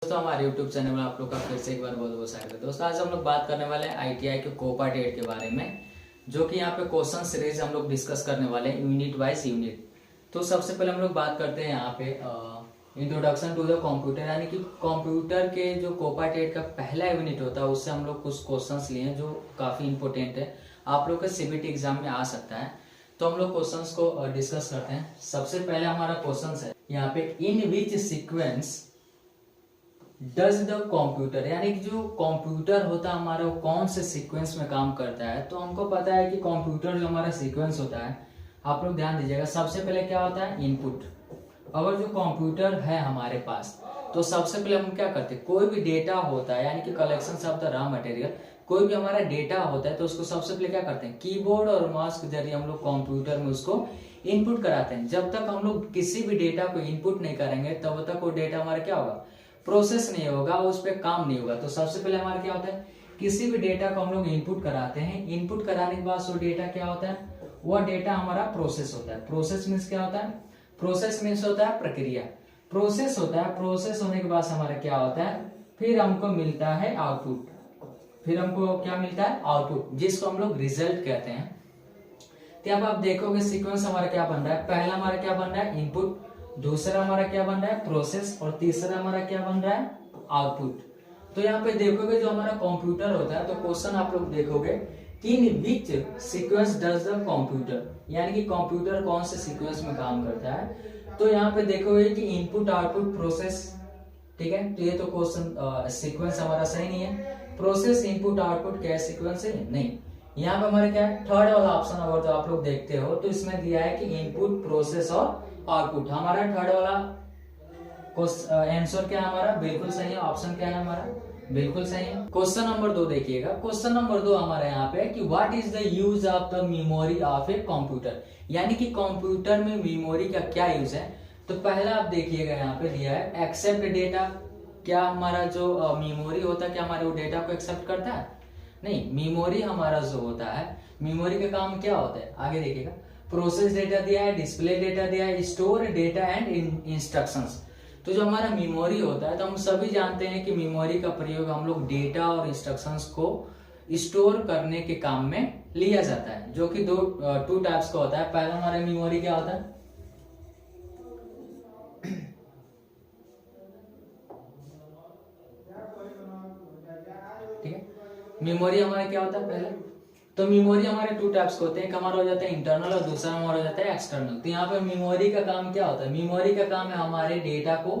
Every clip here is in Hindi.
दोस्तों, हमारे YouTube चैनल में आप लोग का फिर से एक बार बहुत बहुत स्वागत है। दोस्तों, आज हम लोग बात करने वाले हैं ITI के कोपा टेट के बारे में, जो कि यहाँ पे क्वेश्चन सीरीज हम लोग डिस्कस करने वाले हैं यूनिट वाइज यूनिट। तो सबसे पहले हम लोग बात करते हैं यहाँ पे इंट्रोडक्शन टू द कंप्यूटर, यानी कि कंप्यूटर के जो कोपा टेट का पहला यूनिट होता है उससे हम लोग कुछ क्वेश्चन लिए हैं जो काफी इंपॉर्टेंट है, आप लोग के CBT एग्जाम में आ सकता है। तो हम लोग क्वेश्चंस को डिस्कस करते हैं। सबसे पहले हमारा क्वेश्चन है यहाँ पे, in which sequence does the computer, यानी कि जो कंप्यूटर होता है हमारा वो कौन से सीक्वेंस में काम करता है। तो हमको पता है कि कंप्यूटर जो हमारा सीक्वेंस होता है, आप लोग ध्यान दीजिएगा, सबसे पहले क्या होता है इनपुट। अगर जो कंप्यूटर है हमारे पास तो सबसे पहले हम क्या करते हैं, कोई भी डेटा होता है यानी कि collection of the raw material, कोई भी हमारा डेटा होता है तो उसको सबसे पहले क्या करते हैं, कीबोर्ड और माउस के जरिए हम लोग कंप्यूटर में उसको इनपुट कराते हैं। जब तक हम लोग किसी भी डेटा को इनपुट नहीं करेंगे तब तक वो डेटा हमारा क्या होगा, प्रोसेस नहीं होगा, उस पर काम नहीं होगा। तो सबसे पहले हमारा क्या होता है, किसी भी डेटा को हम लोग इनपुट कराते हैं। इनपुट कराने के बाद वो डेटा क्या होता है, वह डेटा हमारा प्रोसेस होता है। प्रोसेस मीन्स क्या होता है, प्रोसेस मीन्स होता है प्रक्रिया, प्रोसेस होता है। प्रोसेस होने के बाद हमारा क्या होता है, फिर हमको मिलता है आउटपुट। फिर हमको क्या मिलता है, आउटपुट, जिसको हम लोग रिजल्ट कहते हैं। तो अब आप देखोगे सीक्वेंस हमारा क्या बन रहा है, पहला हमारा क्या बन रहा है इनपुट, दूसरा हमारा क्या बन रहा है प्रोसेस, और तीसरा हमारा क्या बन रहा है आउटपुट। तो यहाँ पे देखोगे जो हमारा कंप्यूटर होता है, तो क्वेश्चन आप लोग देखोगे, in which sequence does the computer, यानी कि कंप्यूटर कौन से सीक्वेंस में काम करता है। तो यहाँ पे देखोगे कि इनपुट आउटपुट प्रोसेस, ठीक है। तो ये तो क्वेश्चन सीक्वेंस हमारा सही नहीं है। प्रोसेस इनपुट आउटपुट क्या सीक्वेंस है, नहीं। यहाँ पे हमारे क्या है, थर्ड वाला ऑप्शन अगर जो आप लोग देखते हो तो इसमें दिया है कि इनपुट प्रोसेस और आउटपुट। हमारा थर्ड वाला आंसर क्या है हमारा, बिल्कुल सही है। ऑप्शन क्या है हमारा, बिल्कुल सही है। क्वेश्चन नंबर 2 देखिएगा। क्वेश्चन नंबर 2 हमारे यहाँ पे कि what is the use of the memory of a computer, यानी कि कंप्यूटर में मेमोरी का क्या यूज है। तो पहला आप देखिएगा यहाँ पे दिया है एक्सेप्ट डेटा। क्या हमारा जो मेमोरी होता है क्या हमारे वो डेटा को एक्सेप्ट करता है, नहीं। मेमोरी हमारा जो होता है, मेमोरी का काम क्या होता है, आगे देखिएगा। प्रोसेस डेटा दिया है, डिस्प्ले डेटा दिया है, स्टोर डेटा एंड इंस्ट्रक्शंस। तो जो हमारा मेमोरी होता है, तो हम सभी जानते हैं कि मेमोरी का प्रयोग हम लोग डेटा और इंस्ट्रक्शंस को स्टोर करने के काम में लिया जाता है, जो कि टू टाइप्स का होता है। पहला हमारा मेमोरी क्या होता है, ठीक है। मेमोरी हमारा क्या होता है पहले, तो मेमोरी हमारे टू टाइप्स के होते हैं। एक हमारा हो जाता है इंटरनल और दूसरा हमारा हो जाता है एक्सटर्नल। तो यहाँ पे मेमोरी का काम क्या होता है, मेमोरी का काम है हमारे डेटा को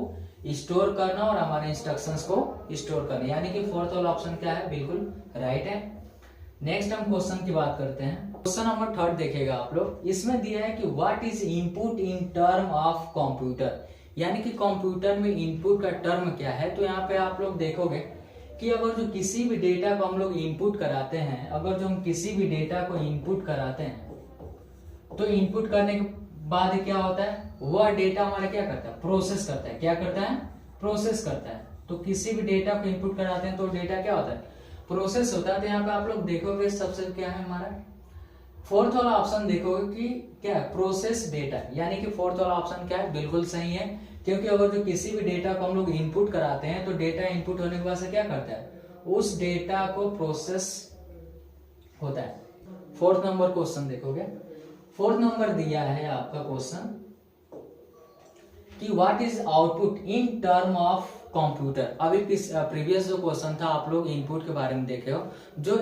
स्टोर करना और हमारे इंस्ट्रक्शंस को स्टोर करना, यानी कि फोर्थ वाला ऑप्शन क्या है, बिल्कुल राइट है। नेक्स्ट हम क्वेश्चन की बात करते हैं। क्वेश्चन नंबर 3 देखेगा आप लोग। इसमें दिया है कि what is input in term of computer, यानी कि कंप्यूटर में इनपुट का टर्म क्या है। तो यहाँ पे आप लोग देखोगे कि अगर जो किसी भी डेटा को हम लोग इनपुट कराते हैं, अगर जो हम किसी भी डेटा को इनपुट कराते हैं तो इनपुट करने के बाद क्या होता है, वह डेटा हमारा क्या करता है, प्रोसेस करता है। क्या करता है, प्रोसेस करता है। तो किसी भी डेटा को इनपुट कराते हैं तो डेटा क्या होता है, प्रोसेस होता है। तो यहाँ पे आप लोग देखोगे सबसे क्या है हमारा फोर्थ वाला ऑप्शन, देखोगे कि क्या है, प्रोसेस डेटा, यानी कि फोर्थ वाला ऑप्शन क्या है, बिल्कुल सही है। क्योंकि अगर जो किसी भी डेटा को हम लोग इनपुट कराते हैं तो डेटा इनपुट होने के बाद से क्या करता है, उस डेटा को प्रोसेस होता है। फोर्थ नंबर क्वेश्चन देखोगे, फोर्थ नंबर दिया है आपका क्वेश्चन कि what is output in term of computer. अभी प्रीवियस जो क्वेश्चन था आप लोग इनपुट के बारे में देखे हो, जो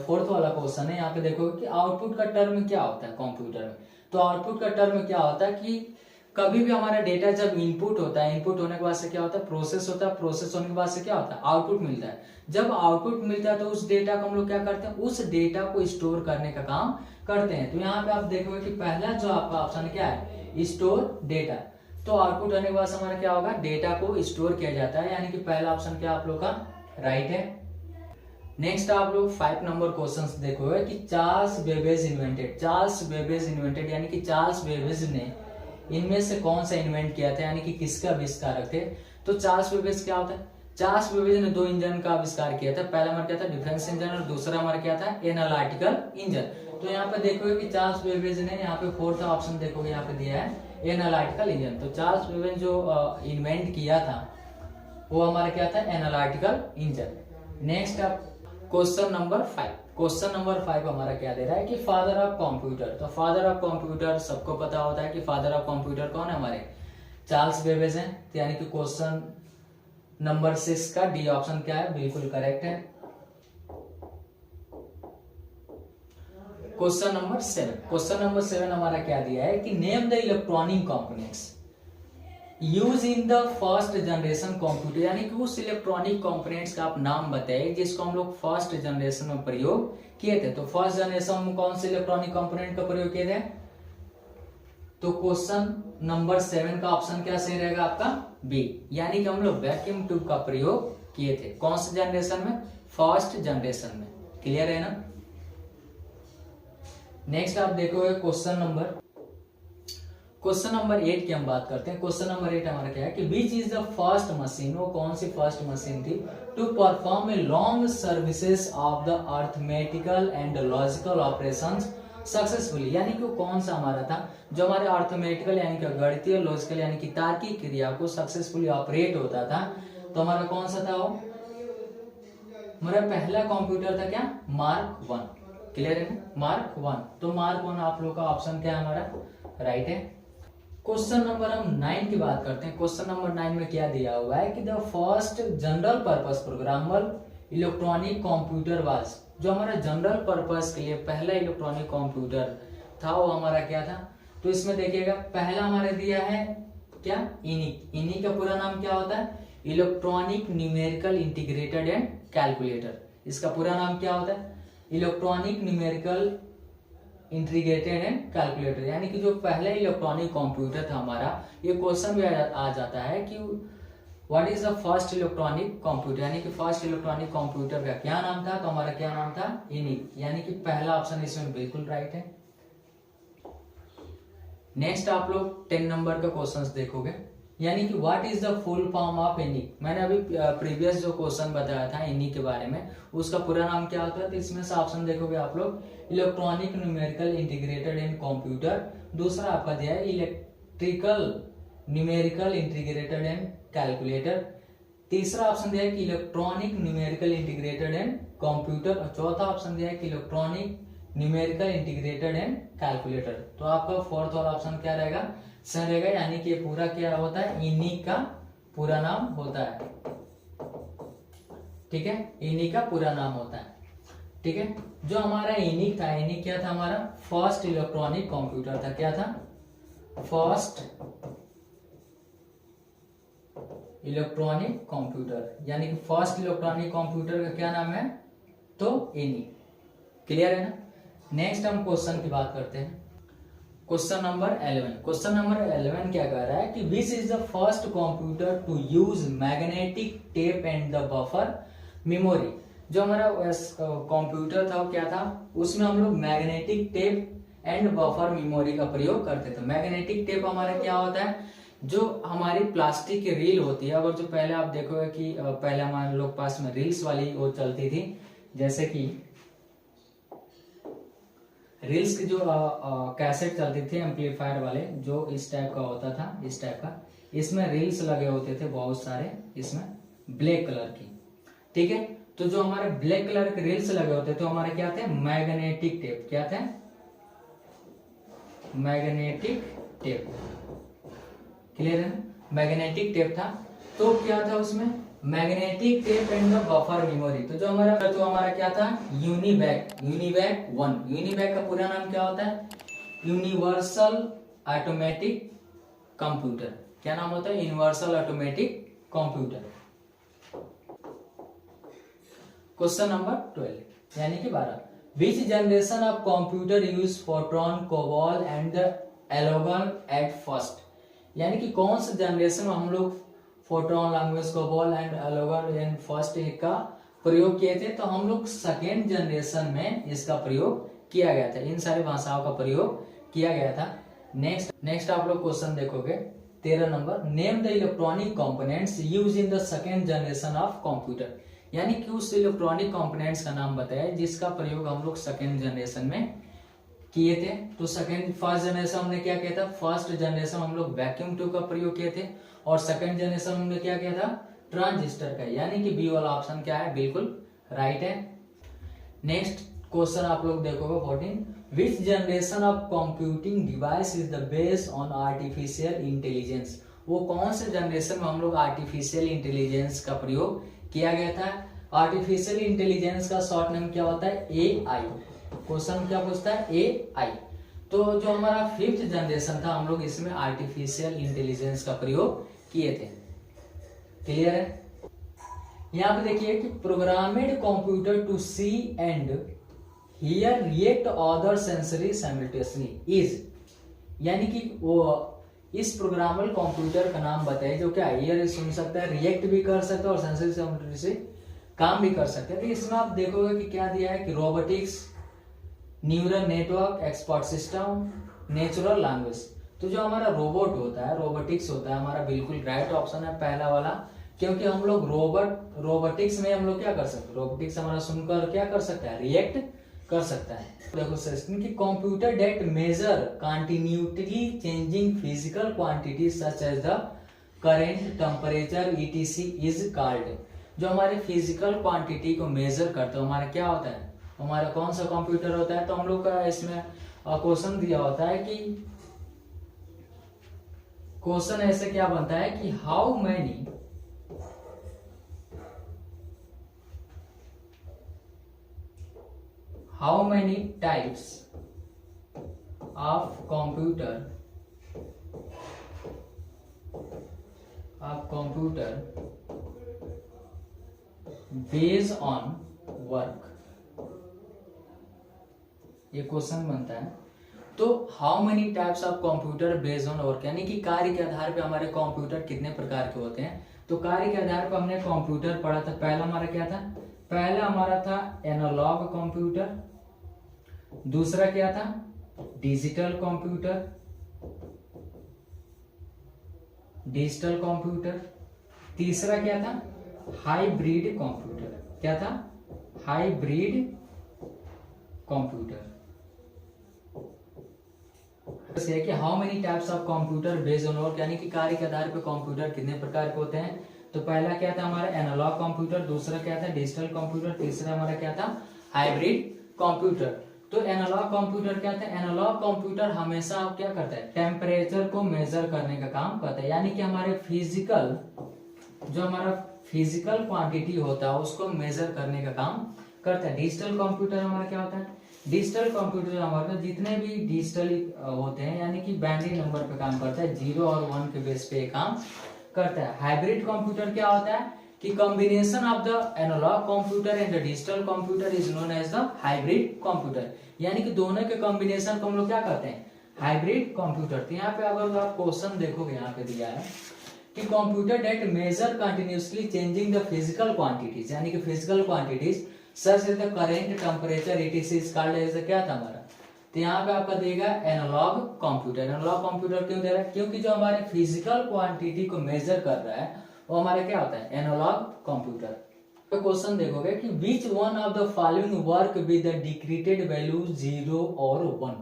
फोर्थ वाला क्वेश्चन है यहाँ पे देखोगे कि आउटपुट का टर्म क्या होता है कंप्यूटर में। तो आउटपुट का टर्म क्या होता है कि कभी भी हमारा डेटा जब इनपुट होता है, इनपुट होने के बाद से क्या होता है, प्रोसेस होता है, प्रोसेस होने के बाद से क्या होता है, आउटपुट मिलता है। जब आउटपुट मिलता है तो उस डेटा को हम लोग क्या करते हैं, उस डेटा को स्टोर करने का काम करते हैं। तो यहाँ पे आप देखोगे कि पहला जो आपका ऑप्शन क्या है, स्टोर डेटा। तो आउटपुट होने के बाद हमारा क्या होगा, डेटा को स्टोर किया जाता है, यानी कि पहला ऑप्शन क्या आप लोग का राइट है। नेक्स्ट आप लोग 5 नंबर क्वेश्चन देखोगे कि Charles Babbage invented. Charles Babbage invented यानी कि चार्ल्स बेबेज ने इनमें से कौन सा इन्वेंट किया था, यानी कि किसका आविष्कारक थे। तो चार्ल्स बेबेज क्या होता है, चार्ल्स बेबेज ने 2 इंजन का आविष्कार किया था। पहला हमारा क्या था, डिफेंस इंजन, और दूसरा हमारा क्या था, एनालिटिकल इंजन। तो यहाँ पे देखोगे कि चार्ल्स बेबेज ने यहाँ पे फोर्थ ऑप्शन देखोगे यहाँ पे दिया है एनालिटिकल इंजन। तो चार्ल्स बेबेज जो इन्वेंट किया था वो हमारा क्या था, एनालिटिकल इंजन। नेक्स्ट अब क्वेश्चन नंबर 5। क्वेश्चन नंबर 5 हमारा क्या दे रहा है कि फादर ऑफ कंप्यूटर। तो फादर ऑफ कंप्यूटर सबको पता होता है कि फादर ऑफ कंप्यूटर कौन है, हमारे चार्ल्स बेबेज हैं। यानी कि क्वेश्चन नंबर 6 का डी ऑप्शन क्या है, बिल्कुल करेक्ट है। Question number 7। क्वेश्चन नंबर 7 हमारा क्या दिया है कि name the electronic components use in the first generation computer. यानी कि उस इलेक्ट्रॉनिक कंपोनेंट्स का आप नाम बताइए जिसको हम लोग फर्स्ट जनरेशन में प्रयोग किए थे। तो फर्स्ट जनरेशन में कौन से इलेक्ट्रॉनिक कंपोनेंट का प्रयोग किए थे, तो क्वेश्चन नंबर 7 का ऑप्शन क्या सही रहेगा आपका, बी। यानी कि हम लोग वैक्यूम ट्यूब का प्रयोग किए थे कौन से जनरेशन में, फर्स्ट जनरेशन में। क्लियर है ना। नेक्स्ट आप देखोगे क्वेश्चन नंबर 8 की हम बात करते हैं। क्वेश्चन नंबर 8 हमारा क्या है कि which is the first machine, वो कौन सी फर्स्ट मशीन थी to perform a long services of the arithmetical and logical operations successfully. यानी कि वो कौन सा हमारा था जो हमारे अर्थमेटिकल यानी कि गणितीय, लॉजिकल यानी कि तार्किक क्रिया को सक्सेसफुली ऑपरेट होता था। तो हमारा कौन सा था वो, हमारा पहला कंप्यूटर था क्या, मार्क 1। क्लियर है ना, मार्क 1। तो मार्क 1 आप लोग का ऑप्शन क्या है, हमारा राइट है। क्वेश्चन नंबर हम 9 की बात करते हैं। क्वेश्चन नंबर 9 में क्या दिया हुआ है कि the first general purpose programmable electronic computer was. जो हमारा जनरल पर्पस के लिए पहला इलेक्ट्रॉनिक कंप्यूटर था वो हमारा क्या था, तो इसमें देखिएगा पहला हमारे दिया है क्या, इनिक। इनिक का पूरा नाम क्या होता है, electronic numerical integrated and calculator. इसका पूरा नाम क्या होता है, electronic numerical integrated and calculator. यानी कि जो पहला इलेक्ट्रॉनिक कंप्यूटर था हमारा, ये क्वेश्चन भी आ जाता है कि what is the first electronic computer. यानी कि फर्स्ट इलेक्ट्रॉनिक कंप्यूटर का क्या नाम था, तो हमारा क्या नाम था, इनिक। यानी कि पहला ऑप्शन इसमें बिल्कुल राइट है। नेक्स्ट आप लोग 10 नंबर का क्वेश्चंस देखोगे। यानी कि what is the full form of ENIAC. मैंने अभी प्रीवियस जो क्वेश्चन बताया था इनिक के बारे में, उसका पूरा नाम क्या होता है, तो इसमें से ऑप्शन देखोगे आप लोग, electronic numerical integrated in computer. दूसरा आपका दिया है electrical numerical integrated and calculator. तीसरा ऑप्शन दिया है कि electronic numerical integrated and computer. और चौथा ऑप्शन दिया है कि electronic numerical integrated and calculator. तो आपका फोर्थ वाला ऑप्शन क्या रहेगा, सही रहेगा। यानी कि ये पूरा क्या होता है, इनिक का पूरा नाम होता है। ठीक है, इनिक का पूरा नाम होता है। ठीक है, जो हमारा इनिक था, इनिक क्या था हमारा, फर्स्ट इलेक्ट्रॉनिक कंप्यूटर था। क्या था, फर्स्ट इलेक्ट्रॉनिक कंप्यूटर। यानी कि फर्स्ट इलेक्ट्रॉनिक कंप्यूटर का क्या नाम है, तो इनिक। क्लियर है ना। नेक्स्ट हम क्वेश्चन की बात करते हैं। Question number 11। क्वेश्चन नंबर 11 क्या कह रहा है कि which is the first computer to use magnetic tape and the buffer memory. जो हमारा कंप्यूटर था वो क्या था, उसमें हम लोग magnetic tape and buffer memory का प्रयोग करते थे। मैग्नेटिक टेप हमारा क्या होता है, जो हमारी प्लास्टिक की रील होती है। अगर जो पहले आप देखोगे कि पहले हमारे लोग पास में रील्स वाली वो चलती थी, जैसे कि रील्स की जो कैसेट चलती थी एम्पलीफायर वाले, जो इस टाइप का होता था, इस टाइप का, इसमें रील्स लगे होते थे बहुत सारे, इसमें ब्लैक कलर की। ठीक है, तो जो हमारे ब्लैक कलर के रील्स लगे होते थे हमारे क्या थे, मैग्नेटिक टेप। क्या थे, मैग्नेटिक टेप। क्लियर है ना, मैग्नेटिक टेप था। तो क्या था उसमें, magnetic tape and the buffer memory. तो जो हमारा क्या था, यूनिवैक 1। यूनिवैक का पूरा नाम क्या होता है, यूनिवर्सल ऑटोमेटिक कंप्यूटर। क्या नाम होता है, universal automatic computer. Question number 12 यानी कि 12। Which generation of computer use Fortran, COBOL and एलोगन एट फर्स्ट। यानी कि कौन सा जनरेशन में हम लोग फोर्ट्रॉन लैंग्वेज, कोबॉल एंड एलोगन एंड फर्स्ट का प्रयोग किए थे, तो हम लोग सेकेंड जनरेशन में इसका प्रयोग किया गया था। इन सारी भाषाओं का प्रयोग किया गया था। नेक्स्ट आप लोग क्वेश्चन देखोगे 13 number. Name the electronic components use in the second generation of computer. यानी कि उस इलेक्ट्रॉनिक कंपोनेंट्स का नाम बताया जिसका प्रयोग हम लोग सेकेंड जनरेशन में किए थे। तो फर्स्ट जनरेशन हमने क्या किया था, फर्स्ट जनरेशन हम लोग वैक्यूम ट्यूब का प्रयोग किए थे, और सेकेंड जनरेशन हमने क्या किया था, ट्रांजिस्टर का, यानी कि बी वाला ऑप्शन क्या है, बिल्कुल राइट है। नेक्स्ट क्वेश्चन आप लोग देखोगे 14, विच generation of computing device is the based on artificial intelligence. वो कौन से जनरेशन में हम लोग आर्टिफिशियल इंटेलिजेंस का प्रयोग किया गया था। आर्टिफिशियल इंटेलिजेंस का शॉर्ट नेम क्या होता है, AI। क्वेश्चन क्या पूछता है, AI। तो जो हमारा 5th जनरेशन था हम लोग इसमें आर्टिफिशियल इंटेलिजेंस का प्रयोग किए थे। क्लियर है। यहाँ पे देखिए कि programmed computer to see and hear react other sensory simultaneously is, यानी कि वो इस प्रोग्रामेबल कंप्यूटर का नाम बताइए जो क्या हियर सुन सकता है, रिएक्ट भी कर सकता है और सेंसरी साइमल्टेनियसली काम भी कर सकते हैं। तो इसमें आप देखोगे कि क्या दिया है कि robotics, neural network, expert system, natural language. तो जो हमारा रोबोट होता है, रोबोटिक्स होता है हमारा, बिल्कुल राइट ऑप्शन है पहला वाला, क्योंकि हम लोग रोबोटिक्स में हम लोग क्या कर सकते हैं, रोबोटिक्स हमारा सुनकर क्या कर सकता है, रिएक्ट कर सकता है। देखो सिस्टम की computer that measure continuously changing physical quantity such as the current, temperature, ETC is called. जो हमारे फिजिकल क्वांटिटी को मेजर करता है हमारा क्या होता है, हमारा कौन सा कंप्यूटर होता है। तो हम लोग का इसमें क्वेश्चन दिया होता है कि क्वेश्चन ऐसे क्या बनता है कि how many types of computer based on work, ये क्वेश्चन बनता है। तो how many types of computer based on work, यानी कि कार्य के आधार पे हमारे कंप्यूटर कितने प्रकार के होते हैं। तो कार्य के आधार पर हमने कंप्यूटर पढ़ा था। पहला हमारा क्या था, पहला हमारा था एनालॉग कंप्यूटर, दूसरा क्या था डिजिटल कंप्यूटर, तीसरा क्या था हाइब्रिड कंप्यूटर। क्या था, हाइब्रिड कंप्यूटर। है कि how many types of computer based on work, यानी कि कार्य के आधार पर कंप्यूटर कितने प्रकार के होते हैं। तो पहला क्या था हमारा एनालॉग कंप्यूटर, दूसरा क्या था डिजिटल कंप्यूटर, तीसरा हमारा क्या था हाइब्रिड कंप्यूटर। तो एनालॉग कंप्यूटर क्या था, एनालॉग कंप्यूटर हमेशा क्या करता है, टेम्परेचर को मेजर करने का काम करता है, यानी कि हमारे फिजिकल क्वांटिटी होता है उसको मेजर करने का काम करता है। डिजिटल कंप्यूटर हमारा क्या होता है, डिजिटल कंप्यूटर हमारा जितने भी डिजिटल होते हैं यानी कि बाइनरी नंबर पे काम करता है, 0 और 1 के बेस पे काम करता है। हाइब्रिड कंप्यूटर क्या होता है कि combination of the analog computer and the digital computer is known as the hybrid computer, यानी कि दोनों के कॉम्बिनेशन को हम लोग क्या करते हैं, हाइब्रिड कंप्यूटर। तो यहाँ पे अगर आप क्वेश्चन देखोगे यहाँ पे दिया है कि computer that measure continuously changing the physical quantities, यानी कि physical quantities such as the current, temperature, ETC is called as क्या था हमारा। तो यहाँ पे आपका देगा एनालॉग कंप्यूटर। एनालॉग कंप्यूटर क्यों दे रहा है, क्योंकि जो हमारे फिजिकल क्वांटिटी को मेजर कर रहा है वो हमारे क्या होता है, एनालॉग कंप्यूटर। तो क्वेश्चन देखोगे कि which one of the following work with the discrete value 0 और 1।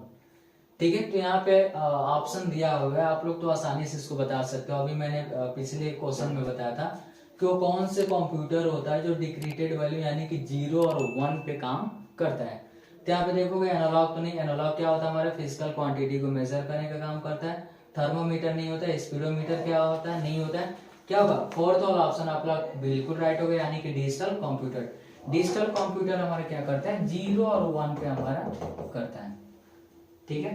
ठीक है, तो यहाँ पे ऑप्शन दिया हुआ है, आप लोग तो आसानी से इसको बता सकते हो। अभी मैंने पिछले क्वेश्चन में बताया था कि वो कौन से कंप्यूटर होता है जो डिक्रीटेड वैल्यू यानी कि 0 और 1 पे काम करता है। तो यहाँ पे देखोगे एनालॉग तो नहीं, एनालॉग क्या होता है हमारे फिजिकल क्वांटिटी को मेजर करने का काम करता है। थर्मोमीटर नहीं होता है, स्पीडोमीटर क्या होता है, नहीं होता है। क्या होगा, फोर्थ वाला ऑप्शन आप लोग बिल्कुल राइट हो गया, यानी कि डिजिटल कंप्यूटर। डिजिटल कंप्यूटर हमारा क्या करता है, 0 और 1 पे हमारा करता है। ठीक है,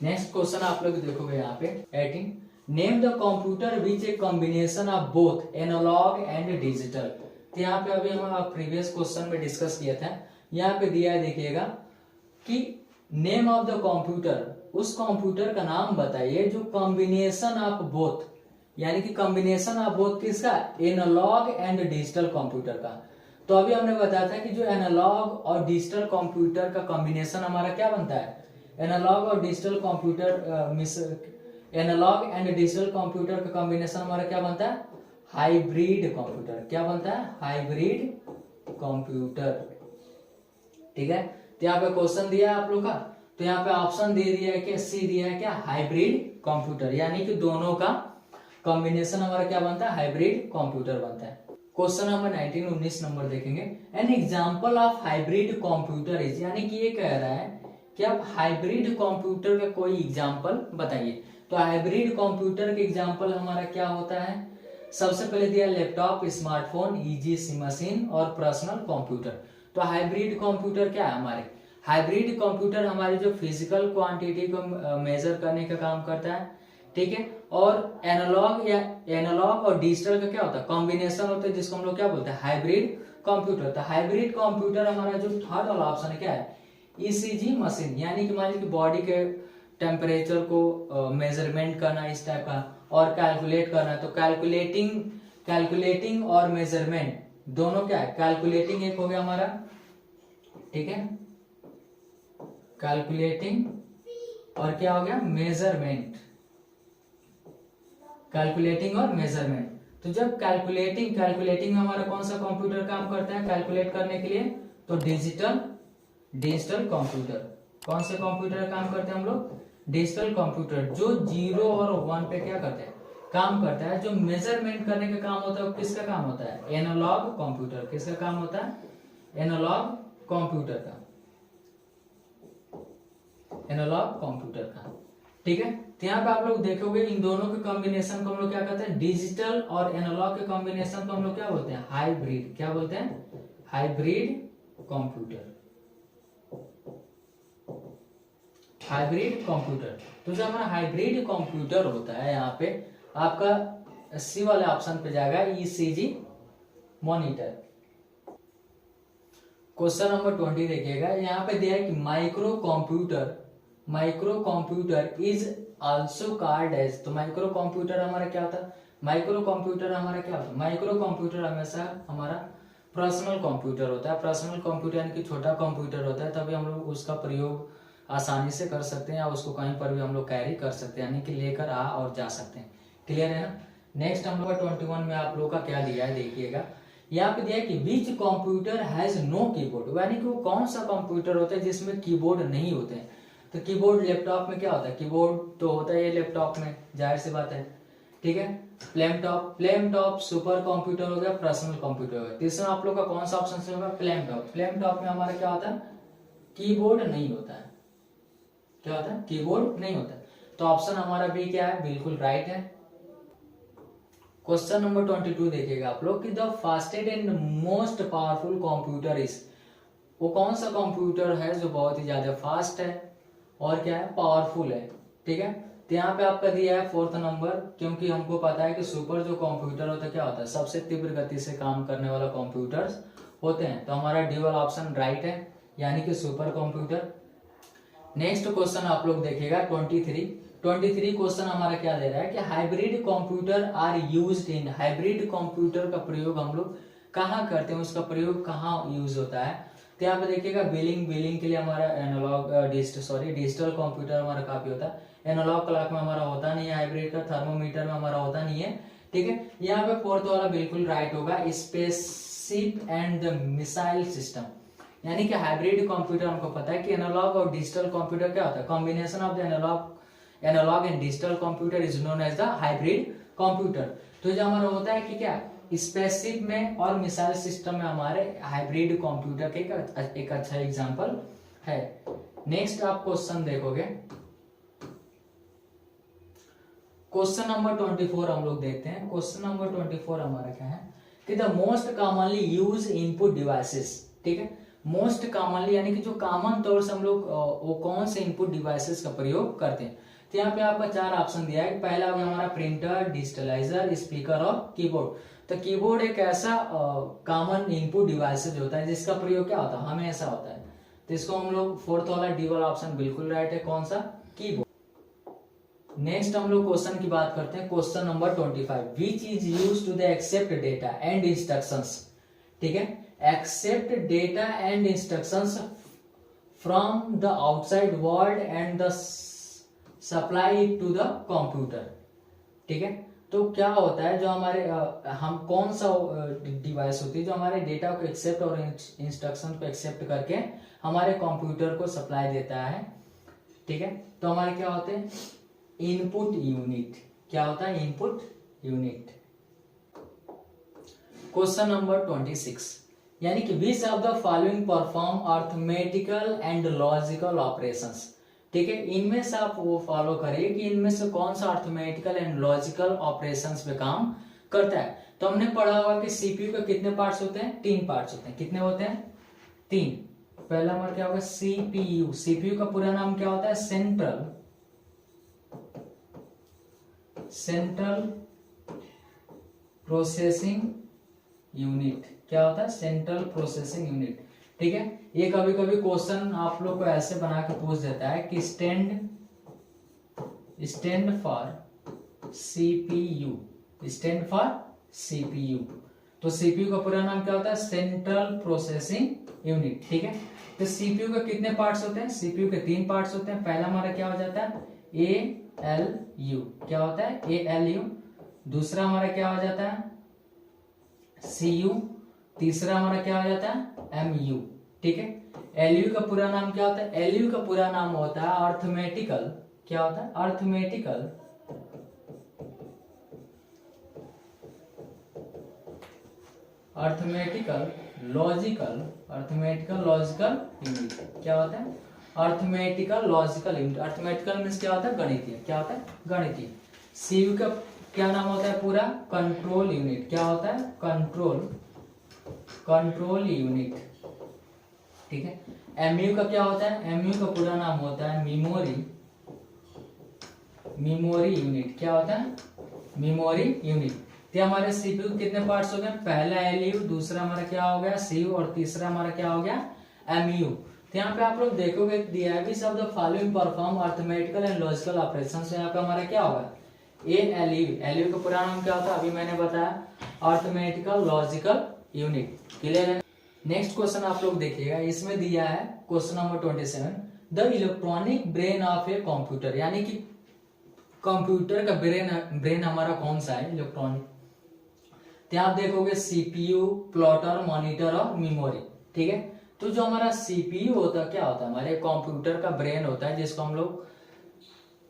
नेक्स्ट क्वेश्चन आप लोग देखोगे यहाँ पे 18, name the computer which a combination of both analog and digital. तो यहाँ पे अभी हम प्रीवियस क्वेश्चन में डिस्कस किया था, यहाँ पे दिया है देखिएगा कि नेम ऑफ द कंप्यूटर, उस कंप्यूटर का नाम बताइए जो कॉम्बिनेशन ऑफ बोथ, यानी कि कॉम्बिनेशन ऑफ बोथ किसका, एनालॉग एंड डिजिटल कंप्यूटर का। तो अभी हमने बताया था कि जो एनालॉग और डिजिटल कंप्यूटर का कॉम्बिनेशन हमारा क्या बनता है, एनालॉग और digital computer analog and digital computer का कॉम्बिनेशन हमारा क्या बनता है, हाइब्रिड कंप्यूटर। क्या बनता है, हाइब्रिड कंप्यूटर। ठीक है, तो यहाँ पे क्वेश्चन दिया है आप लोग का, तो यहाँ पे ऑप्शन दे दिया है कि सी दिया है क्या, हाइब्रिड कंप्यूटर, यानी कि दोनों का कॉम्बिनेशन हमारा क्या बनता है, हाइब्रिड कंप्यूटर बनता है। क्वेश्चन नंबर 19 नंबर देखेंगे। An example of hybrid computer is, यानी कि ये कह रहा है कि आप हाइब्रिड कंप्यूटर का कोई एग्जांपल बताइए। तो हाइब्रिड कंप्यूटर के एग्जांपल हमारा क्या होता है, सबसे पहले दिया लैपटॉप, स्मार्टफोन, ईजी मशीन और पर्सनल कंप्यूटर। तो हाइब्रिड कंप्यूटर क्या है हमारे, हाइब्रिड कंप्यूटर हमारे जो फिजिकल क्वांटिटी को मेजर करने का काम करता है, ठीक है। और एनालॉग और डिजिटल का क्या होता है, कॉम्बिनेशन होता है, जिसको हम लोग क्या बोलते हैं, हाइब्रिड कंप्यूटर। तो हाइब्रिड कंप्यूटर हमारा जो थर्ड वाला ऑप्शन है क्या है, ईसीजी मशीन, यानी कि मान लीजिए बॉडी के टेम्परेचर को मेजरमेंट करना इस टाइप का, और कैलकुलेट करना। तो कैलकुलेटिंग और मेजरमेंट दोनों क्या है, कैलकुलेटिंग एक हो गया हमारा, ठीक है, कैलकुलेटिंग, और क्या हो गया, मेजरमेंट, कैलकुलेटिंग और मेजरमेंट। तो जब कैलकुलेटिंग में हमारा कौन सा कंप्यूटर काम करता है कैलकुलेट करने के लिए, तो डिजिटल कंप्यूटर। कौन से कंप्यूटर काम करते हैं हम लोग, डिजिटल कंप्यूटर, जो 0 और 1 पे क्या करते हैं, काम करता है। जो मेजरमेंट करने का काम होता है वो किसका काम होता है, एनालॉग कंप्यूटर। किसका काम होता है, एनालॉग कंप्यूटर का, एनालॉग कंप्यूटर का, ठीक है। तो यहाँ पे आप लोग देखोगे इन दोनों के कॉम्बिनेशन को हम लोग क्या कहते हैं, डिजिटल और एनालॉग के कॉम्बिनेशन को हम लोग क्या बोलते हैं, हाइब्रिड। क्या बोलते हैं, हाइब्रिड कंप्यूटर, हाइब्रिड कंप्यूटर। तो जो हमारा हाइब्रिड कंप्यूटर होता है, यहाँ पे आपका सी वाले ऑप्शन पे जाएगा, ईसीजी मॉनिटर। क्वेश्चन नंबर 20 देखिएगा, यहाँ पे दिया है कि micro computer is also called as. तो माइक्रो कंप्यूटर हमारा क्या होता है, माइक्रो कंप्यूटर हमारा क्या होता है, माइक्रो कंप्यूटर हमेशा हमारा पर्सनल कंप्यूटर होता है। पर्सनल कंप्यूटर यानी कि छोटा कंप्यूटर होता है, तभी हम लोग उसका प्रयोग आसानी से कर सकते हैं, या उसको कहीं पर भी हम लोग कैरी कर सकते हैं, यानी कि लेकर आ और जा सकते हैं। क्लियर है ना। नेक्स्ट हम लोग 21 में आप लोग का क्या दिया है देखिएगा, यहाँ पे दिया है कि विच कंप्यूटर हैज नो कीबोर्ड, यानी कि वो कौन सा कंप्यूटर होता है जिसमें कीबोर्ड नहीं होते हैं। तो कीबोर्ड लैपटॉप में क्या होता है, कीबोर्ड तो होता है ये लैपटॉप में, जाहिर सी बात है, ठीक है। फ्लेमटॉप सुपर कंप्यूटर हो गया, पर्सनल कंप्यूटर हो गया। तीसरा आप लोग का कौन सा ऑप्शन से होगा, फ्लेमटॉप में हमारा क्या होता है, कीबोर्ड नहीं होता है। क्या होता है, कीबोर्ड नहीं होता है। तो ऑप्शन हमारा बी क्या है, बिल्कुल राइट है। क्वेश्चन नंबर 22 देखिएगा आप लोग कि the fastest and most powerful computer is, वो कौन सा कंप्यूटर है जो बहुत ही ज्यादा फास्ट है और क्या है, पावरफुल है, ठीक है। तो यहाँ पे आपका दिया है 4th नंबर, क्योंकि हमको पता है कि सुपर जो कंप्यूटर होता है क्या होता है, सबसे तीव्र गति से काम करने वाला कंप्यूटर्स होते हैं। तो हमारा डी वाला ऑप्शन राइट है, यानी कि सुपर कंप्यूटर। नेक्स्ट क्वेश्चन आप लोग देखिएगा 23 क्वेश्चन हमारा क्या दे रहा है कि hybrid computer are used in, hybrid computer का प्रयोग हम लोग कहाँ करते हैं, उसका प्रयोग कहाँ यूज होता है। तो यहाँ पे देखिएगा बिलिंग के लिए हमारा एनालॉग डिजिटल कंप्यूटर हमारा काफी होता है। एनालॉग क्लॉक में हमारा होता नहीं है, हाइब्रिड का थर्मोमीटर में हमारा होता नहीं है, ठीक है। यहाँ पे 4th वाला बिल्कुल राइट होगा, spaceship and the missile system, यानी कि हाइब्रिड कंप्यूटर हमको पता है कि एनालॉग और डिजिटल कंप्यूटर क्या होता है, combination of the analog and digital computer is known as the hybrid computer. तो जो हमारा होता है कि क्या, स्पेसशिप में और मिसाइल सिस्टम में हमारे हाइब्रिड कंप्यूटर के एक अच्छा एग्जांपल है। नेक्स्ट आप क्वेश्चन देखोगे, क्वेश्चन नंबर 24 हम लोग देखते हैं। क्वेश्चन नंबर 24 हमारा क्या है कि the most commonly use input devices, ठीक है। मोस्ट कॉमनली यानी कि जो कॉमन तौर से हम लोग वो कौन से इनपुट डिवाइसेस का प्रयोग करते हैं। तो यहाँ पे आपका 4 ऑप्शन दिया है। पहला होगा हमारा प्रिंटर, डिजिटलाइजर, स्पीकर और कीबोर्ड। तो कीबोर्ड एक ऐसा कॉमन इनपुट डिवाइसेस होता है जिसका प्रयोग क्या होता है, हमेशा होता है। तो इसको हम लोग 4th वाला डी वाला ऑप्शन बिल्कुल राइट है, कौन सा, कीबोर्ड। नेक्स्ट हम लोग क्वेश्चन की बात करते हैं। Question number 25, which is use to the accept data and instructions, ठीक है। Accept data and instructions from the outside world and the supply to the computer, ठीक है। तो क्या होता है, जो हमारे हम कौन सा डिवाइस होती है जो हमारे डेटा को एक्सेप्ट और इंस्ट्रक्शन को एक्सेप्ट करके हमारे कंप्यूटर को सप्लाई देता है, ठीक है। तो हमारे क्या होते हैं, इनपुट यूनिट। क्या होता है, इनपुट यूनिट। क्वेश्चन नंबर 26, यानी कि विच of the following perform arithmetical and logical operations. ठीक है, इनमें से आप वो फॉलो करिए कि इनमें से कौन सा अर्थमेटिकल एंड लॉजिकल ऑपरेशंस पे काम करता है। तो हमने पढ़ा होगा कि सीपीयू के कितने पार्ट्स होते हैं, 3 पार्ट्स होते हैं। कितने होते हैं, 3। पहला नंबर क्या होगा, सीपीयू। सीपीयू का पूरा नाम क्या होता है, सेंट्रल प्रोसेसिंग यूनिट। क्या होता है, सेंट्रल प्रोसेसिंग यूनिट। ठीक है, ये कभी कभी क्वेश्चन आप लोग को ऐसे बना के पूछ देता है कि स्टैंड फॉर सीपीयू। तो सीपीयू का पूरा नाम क्या होता है, सेंट्रल प्रोसेसिंग यूनिट। ठीक है, तो सीपीयू के कितने पार्ट्स होते हैं, सीपीयू के 3 पार्ट्स होते हैं। पहला हमारा क्या हो जाता है, ALU। क्या होता है, ALU। दूसरा हमारा क्या हो जाता है, CU। तीसरा हमारा क्या हो जाता है, MU। ठीक है, LU का पूरा नाम क्या होता है, LU का पूरा नाम होता है अर्थमेटिकल। क्या होता है, अर्थमेटिकल लॉजिकल यूनिट। क्या होता है, arithmetical logical unit. Arithmetical means क्या होता है, गणितीय। क्या होता है, गणितीय। CU का क्या नाम होता है पूरा, कंट्रोल यूनिट। क्या होता है, कंट्रोल यूनिट। ठीक है, MU का क्या होता है, MU का पूरा नाम होता है मेमोरी यूनिट। क्या होता है, मेमोरी यूनिट। तो हमारे सीपीयू कितने पार्ट्स हो गए, पहला LU, दूसरा हमारा क्या हो गया, CU, और तीसरा हमारा क्या हो गया, MU। तो यहाँ पे आप लोग देखोगे दिया है विच of the following perform arithmetical and logical operations. यहाँ पे हमारा क्या होगा, ALU का पूरा नाम क्या होता है, अभी मैंने बताया, अर्थमेटिकल लॉजिकल यूनिट। क्लियर है। नेक्स्ट क्वेश्चन आप लोग देखिएगा, इसमें दिया है question number 27, the electronic brain of a computer. यानी कि कंप्यूटर का ब्रेन हमारा कौन सा है, इलेक्ट्रॉनिक। तो आप देखोगे सीपीयू, प्लॉटर, मॉनिटर और मेमोरी। ठीक है, तो जो हमारा सीपीयू होता है, क्या होता है, हमारे कंप्यूटर का ब्रेन होता है, जिसको हम लोग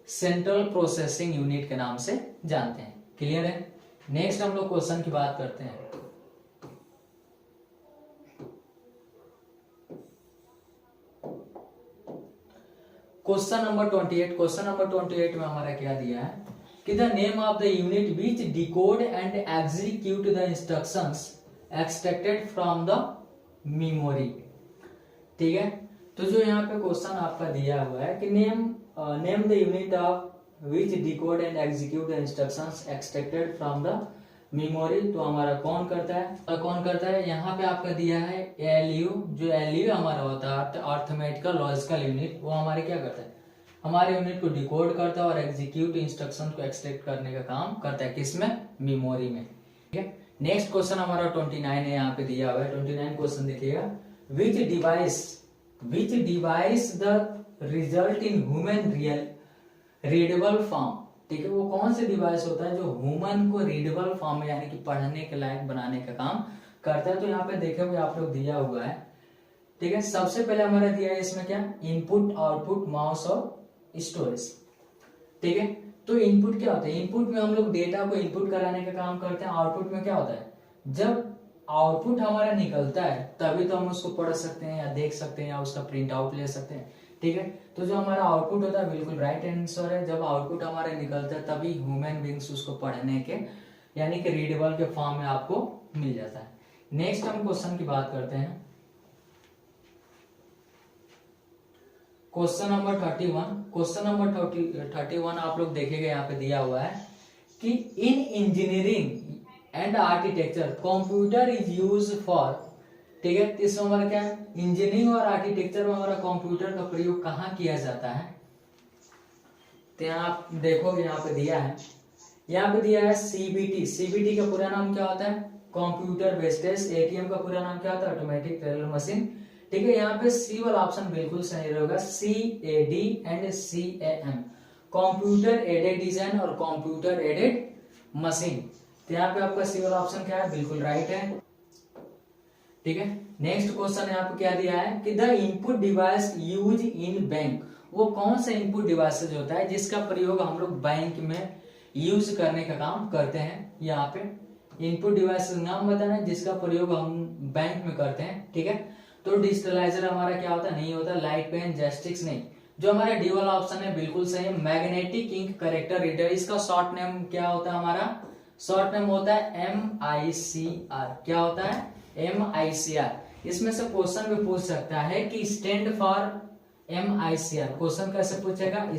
सेंट्रल प्रोसेसिंग यूनिट के नाम से जानते हैं। क्लियर है। नेक्स्ट हम लोग क्वेश्चन की बात करते हैं। क्वेश्चन नंबर 28 में हमारा क्या दिया है कि the name of the unit which decode and execute the instructions extracted from the memory. ठीक है, तो जो यहाँ पे क्वेश्चन आपका दिया हुआ है कि name the unit of which decode and execute the instructions extracted from the memory. तो हमारा कौन करता है, यहाँ पे आपका दिया है ALU। जो ALU हमारा होता है अर्थमेटिकल लॉजिकल यूनिट, वो हमारे क्या करता है, हमारे यूनिट को डिकोड करता है और एग्जीक्यूट इंस्ट्रक्शन को एक्सट्रैक्ट करने का काम करता है, किसमें, मेमोरी में। ठीक है, नेक्स्ट क्वेश्चन हमारा 29 है, यहाँ पे दिया हुआ है। 29 क्वेश्चन देखिएगा, विच device the result in human readable form. ठीक है, वो कौन से डिवाइस होता है जो ह्यूमन को रीडेबल फॉर्म में यानी कि पढ़ने के लायक बनाने का काम करता है। तो यहाँ पे देखोगे आप लोग दिया हुआ है। ठीक है, सबसे पहले हमारा दिया है इसमें क्या, इनपुट, आउटपुट, माउस और स्टोरेज। ठीक है, तो इनपुट क्या होता है, इनपुट में हम लोग डेटा को इनपुट कराने का काम करते हैं। आउटपुट में क्या होता है, जब आउटपुट हमारा निकलता है तभी तो हम उसको पढ़ सकते हैं या देख सकते हैं या उसका प्रिंट आउट ले सकते हैं। ठीक है, तो जो हमारा आउटपुट होता है बिल्कुल राइट आंसर है। जब आउटपुट हमारे निकलता है तभी ह्यूमन बींग्स उसको पढ़ने के यानी कि रीडेबल के फॉर्म में आपको मिल जाता है। नेक्स्ट हम क्वेश्चन की बात करते हैं। क्वेश्चन नंबर 31 आप लोग देखेंगे, यहाँ पे दिया हुआ है कि इन engineering and architecture computer is use for. ठीक है, इसमें हमारा क्या है, इंजीनियरिंग और आर्किटेक्चर में हमारा कंप्यूटर का प्रयोग कहाँ किया जाता है। तो यहाँ आप देखोगे, यहाँ पे दिया है CBT का पूरा नाम क्या होता है, कंप्यूटर बेस्ड टेस्ट। ATM का पूरा नाम क्या होता है, ऑटोमेटिक टेलर मशीन। ठीक है, यहाँ पे C वाला ऑप्शन बिल्कुल सही रहेगा, CAD and CAM, computer aided design और कंप्यूटर एडेड मशीन। तो यहाँ पे आपका C वाला ऑप्शन क्या है, बिल्कुल राइट है। ठीक है, नेक्स्ट क्वेश्चन यहाँ पे क्या दिया है कि the input device use in bank. वो कौन सा इनपुट डिवाइस होता है जिसका प्रयोग हम लोग बैंक में यूज करने का काम करते हैं। यहाँ पे इनपुट डिवाइस नाम बताना है जिसका प्रयोग हम बैंक में करते हैं, ठीक है। तो डिजिटलाइजर हमारा क्या होता है, नहीं होता, लाइट पेन जेस्टिक्स नहीं। जो हमारा डी वाला ऑप्शन है बिल्कुल सही है, मैग्नेटिक इंक करेक्टर रीडर। इसका शॉर्ट नेम क्या होता है, हमारा शॉर्ट नेम होता है MICR। क्या होता है, MICR। इसमें से क्वेश्चन भी पूछ सकता है कि स्टैंड फॉर MICR। क्वेश्चन कैसे पूछेगा,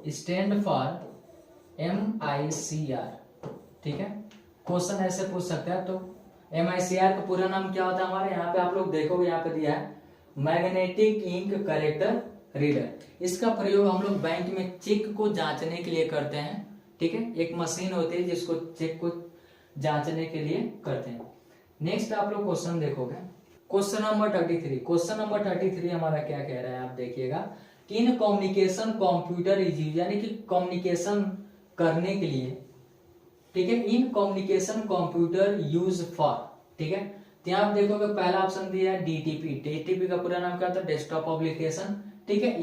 स्टैंड फॉर MICR, ठीक है। क्वेश्चन ऐसे पूछ सकता है। तो MICR का पूरा नाम क्या होता है हमारे, यहाँ पे आप लोग देखोगे, यहाँ पे दिया है मैग्नेटिक इंक करेक्टर रीडर। इसका प्रयोग हम लोग बैंक में चेक को जांचने के लिए करते हैं, ठीक है। एक मशीन होती है जिसको चेक को जांचने के लिए करते हैं। नेक्स्ट आप लोग क्वेश्चन देखोगे, क्वेश्चन नंबर 33। क्वेश्चन नंबर 33 हमारा क्या कह रहा है, आप देखिएगा कि in communication computer is use, यानी कि कम्युनिकेशन करने के लिए, ठीक है। In communication computer use for, ठीक है। तो आप देखोगे पहला ऑप्शन दिया है DTP का पूरा नाम क्या होता है, डेस्कटॉप एप्लीकेशन, ठीक है।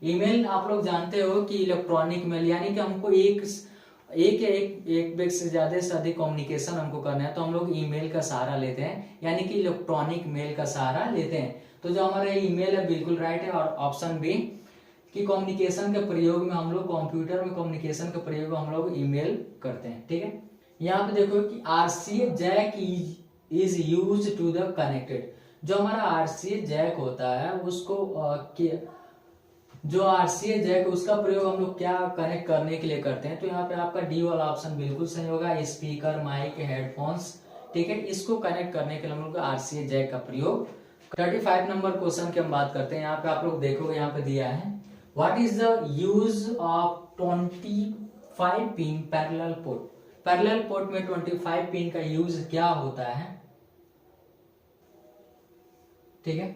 ईमेल आप लोग जानते हो कि इलेक्ट्रॉनिक मेल, यानी कि हमको एक व्यक्ति से ज्यादा से अधिक कम्युनिकेशन हमको करना है तो हम लोग ईमेल का सहारा लेते हैं, यानी कि इलेक्ट्रॉनिक मेल का सहारा लेते हैं। तो जो हमारा ईमेल है बिल्कुल राइट है। और ऑप्शन बी कि कम्युनिकेशन के प्रयोग में हम लोग, कंप्यूटर में कम्युनिकेशन के प्रयोग में हम लोग ईमेल करते हैं, ठीक है। यहाँ पे देखो कि RCA jack is use to the connected. जो हमारा RCA जैक होता है उसको जो RCA जैक उसका प्रयोग हम लोग क्या कनेक्ट करने के लिए करते हैं, तो यहाँ पे आपका डी वाला ऑप्शन बिल्कुल सही होगा, स्पीकर, माइक, हेडफोन्स, ठीक है। इसको कनेक्ट करने के लिए हम लोग RCA जैक का प्रयोग। 35 नंबर क्वेश्चन की हम बात करते हैं। यहाँ पे आप लोग देखोगे, यहाँ पे दिया है what is the use of 25 pin parallel port. Parallel port में 25 पिन का यूज क्या होता है, ठीक है।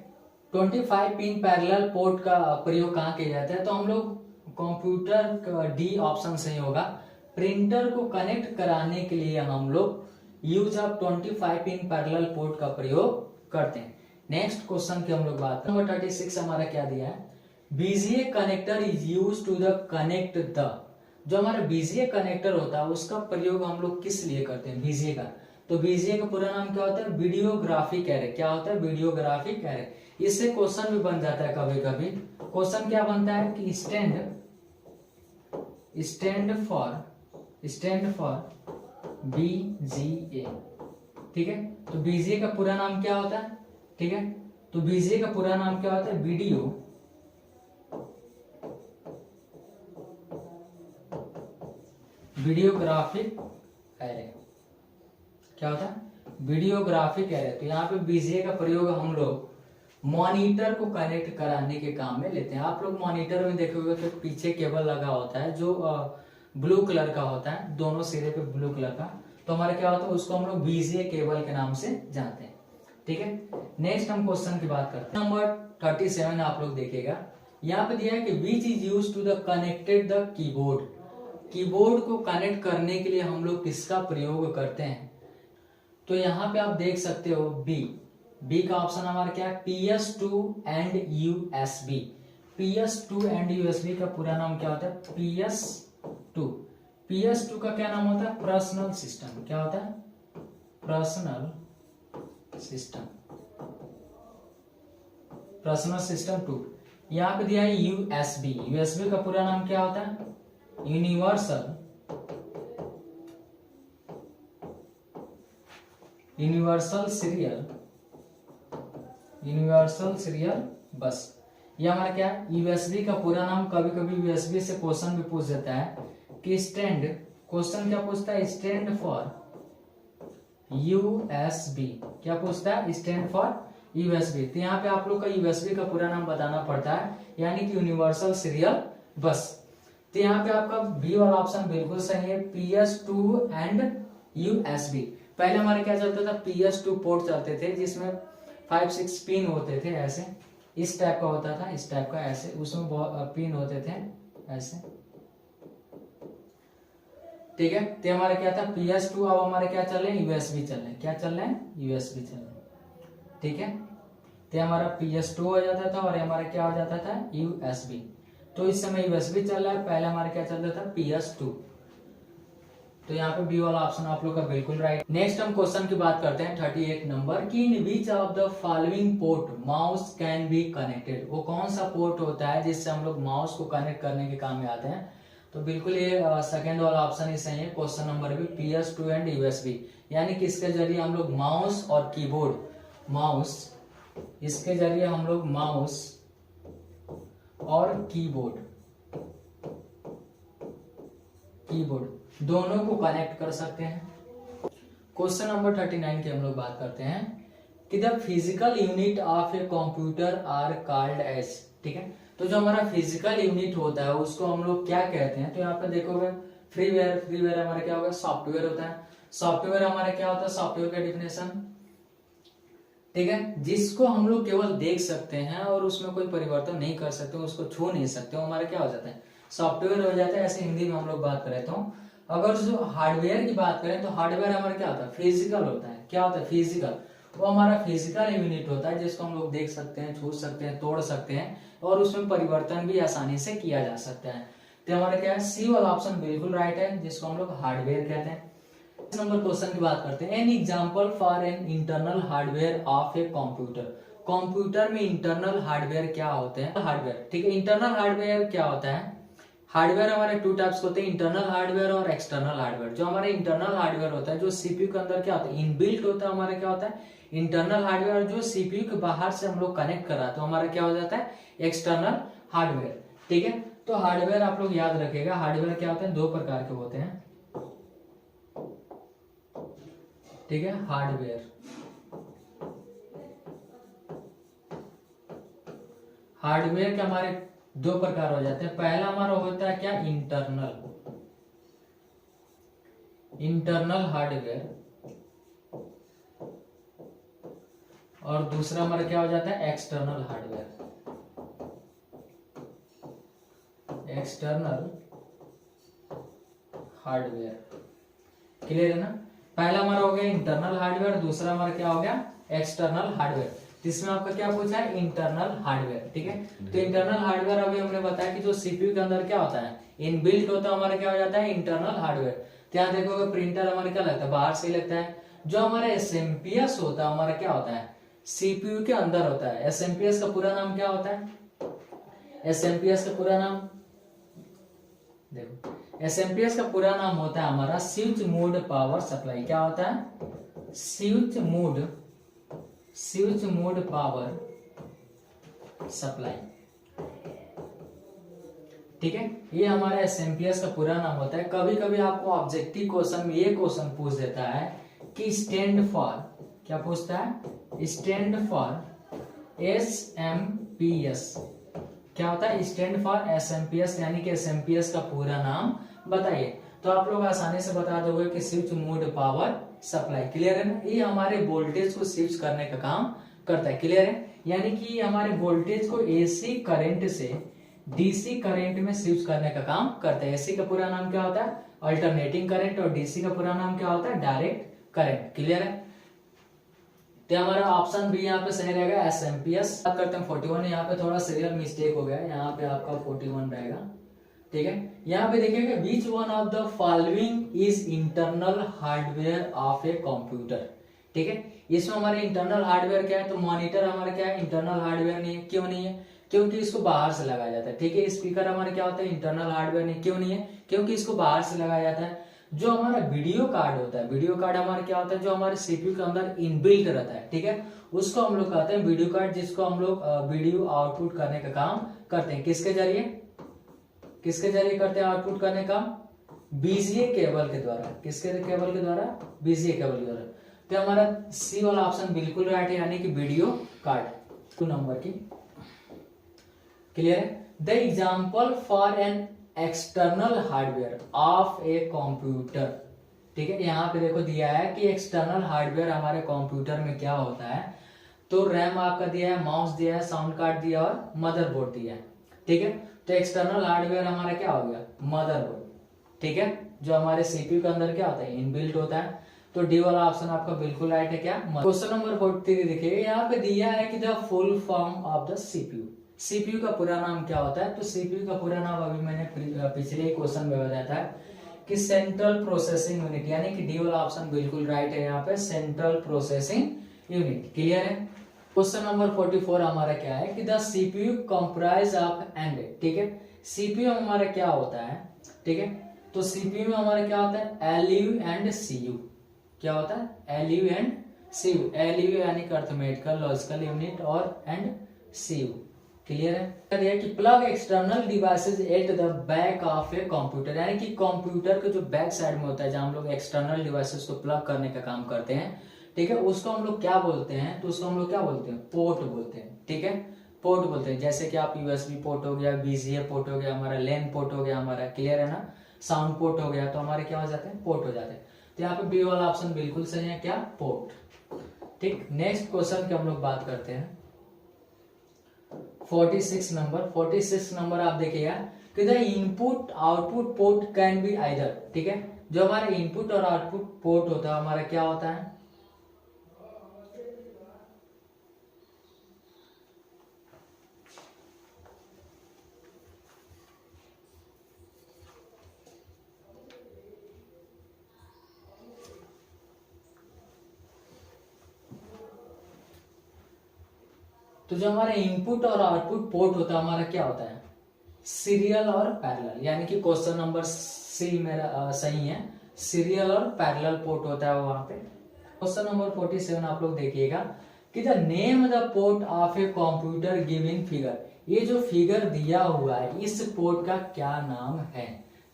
25 पिन पैरेलल पोर्ट का प्रयोग कहाँ किया जाता है, तो हम लोग कंप्यूटर का डी ऑप्शन सही होगा, प्रिंटर को कनेक्ट कराने के लिए हम लोग use of 25 pin parallel port का प्रयोग करते हैं। नेक्स्ट क्वेश्चन की हम लोग बात करें, नंबर 36 हमारा क्या दिया है, BGA connector is use to the connect the. जो हमारा BGA कनेक्टर होता है उसका प्रयोग हम लोग किस लिए करते हैं, BGA का। तो BGA का पूरा नाम क्या होता है, वीडियोग्राफिक एरे। क्या होता है, वीडियोग्राफिक एरे। इससे क्वेश्चन भी बन जाता है कभी कभी। क्वेश्चन क्या बनता है कि स्टैंड फॉर BGA, ठीक है। तो BGA का पूरा नाम क्या होता है, ठीक है। तो BGA का पूरा नाम क्या होता है, वीडियोग्राफिक एरे। क्या होता है, वीडियोग्राफिक एरे। तो यहाँ पे BGA का प्रयोग हम लोग मॉनिटर को कनेक्ट कराने के काम में लेते हैं। आप लोग मॉनिटर में देखोगे तो पीछे केबल लगा होता है जो ब्लू कलर का होता है, दोनों सिरे पे ब्लू कलर का। तो हमारा क्या होता है, उसको हम लोग BGA केबल के नाम से जानते हैं, ठीक है। नेक्स्ट हम क्वेश्चन की बात करते हैं। नंबर 37 आप लोग देखिएगा, यहाँ पे दिया है कि which is use to the connected the keyboard. Keyboard को कनेक्ट करने के लिए हम लोग किसका प्रयोग करते हैं, तो यहाँ पे आप देख सकते हो बी का ऑप्शन हमारा क्या है, PS2 and USB। PS2 and USB का पूरा नाम क्या होता है, PS2 का क्या नाम होता है, पर्सनल सिस्टम। क्या होता है, पर्सनल सिस्टम 2। यहाँ पे दिया है USB का पूरा नाम क्या होता है, यूनिवर्सल सीरियल बस। ये हमारा क्या है, USB का पूरा नाम। कभी कभी USB से क्वेश्चन भी पूछ देता है कि स्टैंड, क्वेश्चन क्या पूछता है, स्टैंड फॉर USB। क्या पूछता है, स्टैंड फॉर USB। तो यहाँ पे आप लोग का USB का पूरा नाम बताना पड़ता है, यानी कि यूनिवर्सल सीरियल बस। तो यहाँ पे आपका बी वाला ऑप्शन बिल्कुल सही है, PS2 एंड USB। पहले हमारे क्या चलता था, PS2 पोर्ट चलते थे जिसमें 5-6 पिन होते थे, ऐसे इस टाइप का होता था, इस टाइप का ऐसे, उसमें बहुत पिन होते थे ऐसे, ठीक है। तो हमारा क्या था PS2, अब हमारे क्या चल रहे हैं, USB चल रहे हैं। क्या चल रहे हैं, USB चल रहे हैं, ठीक है। तो हमारा PS2 हो जाता था और हमारा क्या हो जाता था, USB। तो इस समय यूएसबी चल रहा है, पहले हमारा क्या चल रहा था PS2। तो यहाँ पे बी वाला ऑप्शन आप लोग का बिल्कुल राइट। नेक्स्ट हम क्वेश्चन की बात करते हैं 38 नंबर की, in which of the following port mouse can be connected. वो कौन सा पोर्ट होता है जिससे हम लोग माउस को कनेक्ट करने के काम में आते हैं। तो बिल्कुल ये सेकंड वाला ऑप्शन ही सही है। क्वेश्चन नंबर भी PS2 एंड यूएसबी, यानी कि इसके जरिए हम लोग माउस और कीबोर्ड, माउस इसके जरिए हम लोग माउस और कीबोर्ड दोनों को कनेक्ट कर सकते हैं। क्वेश्चन नंबर 39 की हम लोग बात करते हैं कि the physical unit of a computer are called as. ठीक है, तो जो हमारा फिजिकल यूनिट होता है उसको हम लोग क्या कहते हैं। तो यहाँ पे देखोगे फ्रीवेयर हमारा क्या होगा, सॉफ्टवेयर होता है। सॉफ्टवेयर हमारा क्या होता है, सॉफ्टवेयर का डिफिनेशन, ठीक है, जिसको हम लोग केवल देख सकते हैं और उसमें कोई परिवर्तन नहीं कर सकते, उसको छू नहीं सकते, वो हमारा क्या हो जाता है, सॉफ्टवेयर हो जाता है। ऐसे हिंदी में हम लोग बात करें तो अगर जो हार्डवेयर की बात करें तो हार्डवेयर हमारा क्या होता है, फिजिकल होता है। क्या होता है, फिजिकल। वो हमारा फिजिकल यूनिट होता है जिसको हम लोग देख सकते हैं, छू सकते हैं, तोड़ सकते हैं और उसमें परिवर्तन भी आसानी से किया जा सकता है। तो हमारा क्या है, सी वाला ऑप्शन बिल्कुल राइट है, जिसको हम लोग हार्डवेयर कहते हैं। नंबर क्वेश्चन की बात करते हैं, an example for an internal hardware of a computer. Computer में इंटरनल हार्डवेयर क्या होते हैं, हार्डवेयर। ठीक है, इंटरनल हार्डवेयर क्या होता है, हार्डवेयर हमारे टू टाइप्स होते हैं, इंटरनल हार्डवेयर और एक्सटर्नल हार्डवेयर। जो हमारे इंटरनल हार्डवेयर होता है, जो सीपीयू के अंदर क्या होता है, इनबिल्ट होता है, हमारा क्या होता है, इंटरनल हार्डवेयर। जो सीपीयू के बाहर से हम लोग कनेक्ट कराते हैं, हमारा क्या हो जाता है, एक्सटर्नल हार्डवेयर। ठीक है, तो हार्डवेयर आप लोग याद रखेगा, हार्डवेयर क्या होते हैं, दो प्रकार के होते हैं। ठीक है, हार्डवेयर के हमारे दो प्रकार हो जाते हैं। पहला हमारा होता है क्या, इंटरनल हार्डवेयर, और दूसरा हमारा क्या हो जाता है, एक्सटर्नल हार्डवेयर। क्लियर है ना। पहला हमारा हो गया इंटरनल हार्डवेयर, दूसरा हमारा क्या हो गया, एक्सटर्नल हार्डवेयर। इसमें आपका क्या पूछा है, इंटरनल हार्डवेयर। ठीक है, तो इंटरनल हार्डवेयर अभी हमने बताया कि जो सीपीयू के अंदर क्या होता है, इनबिल्ट होता है, हमारा क्या हो जाता है, इंटरनल हार्डवेयर। यहाँ देखोगे प्रिंटर हमारा क्या लगता है, बाहर से ही लगता है। जो हमारा एसएमपीएस होता है, हमारा क्या होता है, सीपीयू के अंदर होता है। एसएमपीएस का पूरा नाम क्या होता है, एसएमपीएस का पूरा नाम देखो, एसएमपीएस का पूरा नाम होता है हमारा स्विच मोड पावर सप्लाई। क्या होता है, स्विच मोड पावर सप्लाई। ठीक है, ये हमारा एसएमपीएस का पूरा नाम होता है। कभी कभी आपको ऑब्जेक्टिव क्वेश्चन में ये क्वेश्चन पूछ देता है कि स्टैंड फॉर, क्या पूछता है, स्टैंड फॉर एसएमपीएस। क्या होता है, स्टैंड फॉर एसएमपीएस, यानी कि एसएमपीएस का पूरा नाम बताइए। तो आप लोग आसानी से बता दोगे कि switch mode power supply. Clear है ना। ये हमारे वोल्टेज को स्विच करने का काम करता है। क्लियर है, यानी कि हमारे वोल्टेज को एसी करंट से डीसी करंट में स्विच करने का काम करता है। एसी का पूरा नाम क्या होता है, अल्टरनेटिंग करंट, और डीसी का पूरा नाम क्या होता है, डायरेक्ट करंट। क्लियर है, तो हमारा ऑप्शन बी यहाँ पे सही रहेगा, एसएमपीएस। बात करते हैं 41, यहाँ पे थोड़ा सीरियल मिस्टेक हो गया, यहाँ पे आपका 41 रहेगा। ठीक है, यहाँ पे देखिएगा, विच one of the following is internal hardware of a computer. ठीक है, इसमें हमारे इंटरनल हार्डवेयर क्या है, तो मॉनिटर हमारा क्या है, इंटरनल हार्डवेयर नहीं है। क्यों नहीं है, क्योंकि इसको बाहर से लगाया जाता है। ठीक है, स्पीकर हमारे क्या होता है, इंटरनल हार्डवेयर नहीं। क्यों नहीं है, क्योंकि इसको बाहर से लगाया जाता है। जो हमारा वीडियो कार्ड होता है, वीडियो कार्ड हमारा क्या होता है, जो हमारे सीपीयू के अंदर इनबिल्ट रहता है। ठीक है, उसको हम लोग कहते हैं वीडियो कार्ड, जिसको हम लोग वीडियो आउटपुट करने का काम करते हैं। किसके जरिए करते हैं आउटपुट करने का, बीजीए केबल के द्वारा। किसके केबल के द्वारा, बीजीए केबल के द्वारा। तो हमारा सी वाला ऑप्शन बिल्कुल राइट है, यानी कि वीडियो कार्ड 2 नंबर की। क्लियर है, the example for an external hardware of a computer. ठीक है, यहाँ पे देखो दिया है कि एक्सटर्नल हार्डवेयर हमारे कंप्यूटर में क्या होता है। तो रैम आपका दिया है, माउस दिया है, साउंड कार्ड दिया और मदरबोर्ड दिया है। ठीक है, तो एक्सटर्नल हार्डवेयर हमारा क्या हो गया, मदरबोर्ड। ठीक है, जो हमारे सीपीयू के अंदर क्या होता है, इनबिल्ट होता है। तो डी वाला ऑप्शन आपका बिल्कुल राइट है। क्या, क्वेश्चन नंबर 43 देखिए, यहाँ पे दिया है कि the full form of the CPU. CPU का पूरा नाम क्या होता है? तो सीपीयू का पूरा नाम अभी मैंने पिछले क्वेश्चन में बताया था कि सेंट्रल प्रोसेसिंग यूनिट, यानी कि डी वाला ऑप्शन बिल्कुल राइट है यहाँ पे, सेंट्रल प्रोसेसिंग यूनिट। क्लियर है? क्वेश्चन नंबर 44 हमारा क्या है कि the CPU comprise of and, ठीक है, सीपीयू हमारा क्या होता है, ठीक है, तो सीपीयू में हमारा क्या होता है? ALU and CU. क्या होता है? ALU and CU. एलयू यानी कि अर्थमेटिकल लॉजिकल यूनिट और एंड सीयू। क्लियर है? कि plug external devices at the back of a computer, यानी कि कंप्यूटर के जो बैक साइड में होता है जहां हम लोग एक्सटर्नल डिवाइसेज को प्लग करने का काम करते हैं, ठीक है, उसको हम लोग क्या बोलते हैं? तो उसको हम लोग क्या बोलते हैं? पोर्ट बोलते हैं। ठीक है, पोर्ट बोलते हैं। जैसे कि आप यूएसबी पोर्ट हो गया, बीजीए पोर्ट हो गया, हमारा लैन पोर्ट हो गया, हमारा क्लियर है ना, साउंड पोर्ट हो गया, तो हमारे क्या हो जाते हैं? पोर्ट हो जाते हैं। तो यहाँ पे बी वाला ऑप्शन बिल्कुल सही है, क्या? पोर्ट। ठीक, नेक्स्ट क्वेश्चन की हम लोग बात करते हैं 46 नंबर। 46 नंबर आप देखिएगा कि the input output port can be either, ठीक है, जो हमारा इनपुट और आउटपुट पोर्ट होता है हमारा क्या होता है? तो जो हमारा इनपुट और आउटपुट पोर्ट होता है हमारा क्या होता है? सीरियल और पैरेलल, यानी कि क्वेश्चन नंबर सी मेरा सही है, सीरियल और पैरेलल पोर्ट होता है वहां पे। क्वेश्चन नंबर 47 आप लोग देखिएगा कि the name the port of a computer given figure, ये जो फिगर दिया हुआ है इस पोर्ट का क्या नाम है?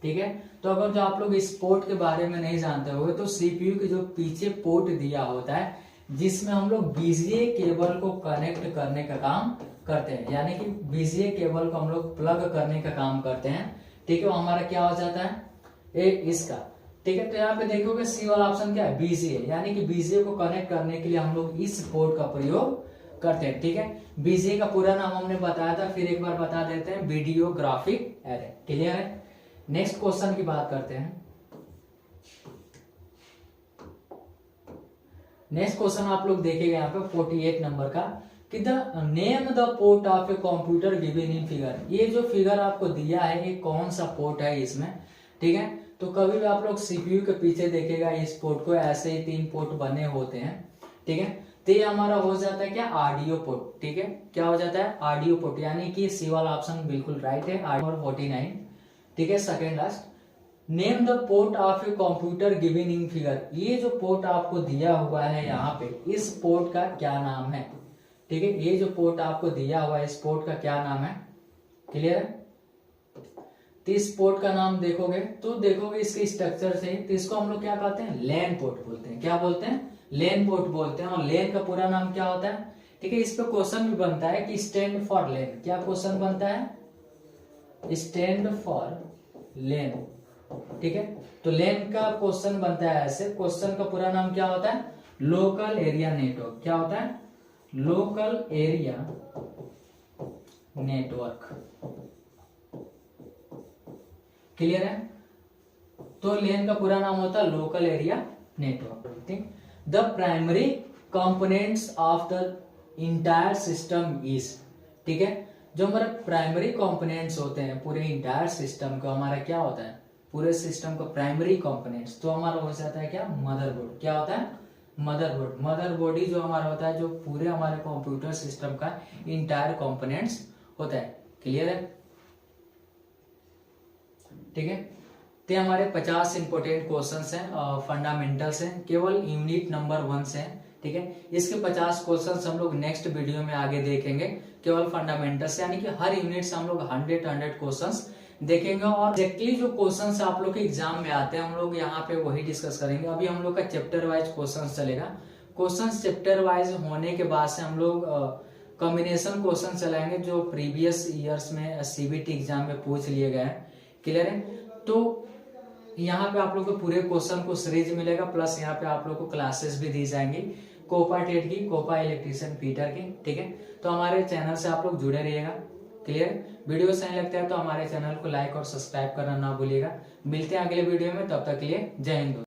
ठीक है, तो अगर जो आप लोग इस पोर्ट के बारे में नहीं जानते होंगे तो सीपीयू के जो पीछे पोर्ट दिया होता है जिसमें हम लोग बीजीए केबल को कनेक्ट करने का काम करते हैं, यानी कि बीजीए केबल को हम लोग प्लग करने का काम करते हैं। ठीक है, वो हमारा क्या हो जाता है? इसका। ठीक है, तो यहाँ पे देखोगे सी वाला ऑप्शन क्या है? बीजीए, यानी कि बीजीए को कनेक्ट करने के लिए हम लोग इस पोर्ट का प्रयोग करते हैं। ठीक है, बीजीए का पूरा नाम हमने बताया था, फिर एक बार बता देते हैं, वीडियो ग्राफिक एरे। क्लियर है? नेक्स्ट क्वेश्चन की बात करते हैं। नेक्स्ट क्वेश्चन आप लोग देखेगा यहाँ पे 48 नंबर का कि the name the port of a computer given in figure, ये जो फिगर आपको दिया है ये कौन सा पोर्ट है इसमें? ठीक है, तो कभी भी आप लोग सीपीयू के पीछे देखेगा इस पोर्ट को ऐसे ही 3 पोर्ट बने होते हैं। ठीक है, तो ये हमारा हो जाता है क्या? Audio port. ठीक है, क्या हो जाता है? ऑडियो पोर्ट, यानी कि सी वाला ऑप्शन बिल्कुल राइट है, और 49। ठीक है, second last, name the port of a computer given in figure, ये जो पोर्ट आपको दिया हुआ है यहाँ पे इस पोर्ट का क्या नाम है? ठीक है, ये जो पोर्ट आपको दिया हुआ है इस पोर्ट का क्या नाम है? क्लियर है? तो इस पोर्ट का नाम देखोगे तो देखोगे इसके स्ट्रक्चर से, तो इसको हम लोग क्या कहते हैं? लैन पोर्ट बोलते हैं। क्या बोलते हैं? लैन पोर्ट बोलते हैं। और लैन का पूरा नाम क्या होता है? ठीक है, इस पे क्वेश्चन भी बनता है कि स्टैंड फॉर लैन। क्या क्वेश्चन बनता है? स्टैंड फॉर लैन। ठीक है, तो लैन का क्वेश्चन बनता है ऐसे। क्वेश्चन का पूरा नाम क्या होता है? Local area network. क्या होता है? Local area network. क्लियर है? तो लैन का पूरा नाम होता है लोकल एरिया नेटवर्क। ठीक, the primary components of the entire system is, ठीक है, जो हमारे प्राइमरी कंपोनेंट्स होते हैं पूरे इंटायर सिस्टम का, हमारा क्या होता है? पूरे सिस्टम का प्राइमरी कंपोनेंट्स तो हमारा हो जाता है क्या? मदरबोर्ड। क्या होता है? मदरबोर्ड। मदरबोर्ड ही जो हमारा होता है जो पूरे हमारे कंप्यूटर सिस्टम का इंटायर कंपोनेंट्स होता है। क्लियर है? ठीक है, तो हमारे 50 इंपोर्टेंट क्वेश्चंस हैं, फंडामेंटल्स हैं, केवल यूनिट नंबर 1 से हैं। ठीक है, इसके 50 क्वेश्चंस हम लोग नेक्स्ट वीडियो में आगे देखेंगे, केवल फंडामेंटल्स, यानी कि हर यूनिट से हम लोग 100 क्वेश्चंस देखेंगे। और एक्जेक्टली जो क्वेश्चंस आप लोग के एग्जाम में आते हैं हम लोग यहाँ पे वही डिस्कस करेंगे। अभी हम लोग का चैप्टर वाइज क्वेश्चंस चलेगा। क्वेश्चंस चैप्टर वाइज होने के बाद से हम लोग कॉम्बिनेशन क्वेश्चन चलाएंगे जो प्रीवियस ईयर्स में सीबीटी एग्जाम में पूछ लिए गए हैं। क्लियर है? तो यहाँ पे आप लोग को पूरे क्वेश्चन को सीरीज मिलेगा, प्लस यहाँ पे आप लोग को क्लासेस भी दी जाएंगी, कोपा टेट की, कोपा इलेक्ट्रीशियन पीटर की। ठीक है, तो हमारे चैनल से आप लोग जुड़े रहिएगा। क्लियर? वीडियो सही लगता है तो हमारे चैनल को लाइक और सब्सक्राइब करना ना भूलिएगा। मिलते हैं अगले वीडियो में, तब तक के लिए जय हिंद।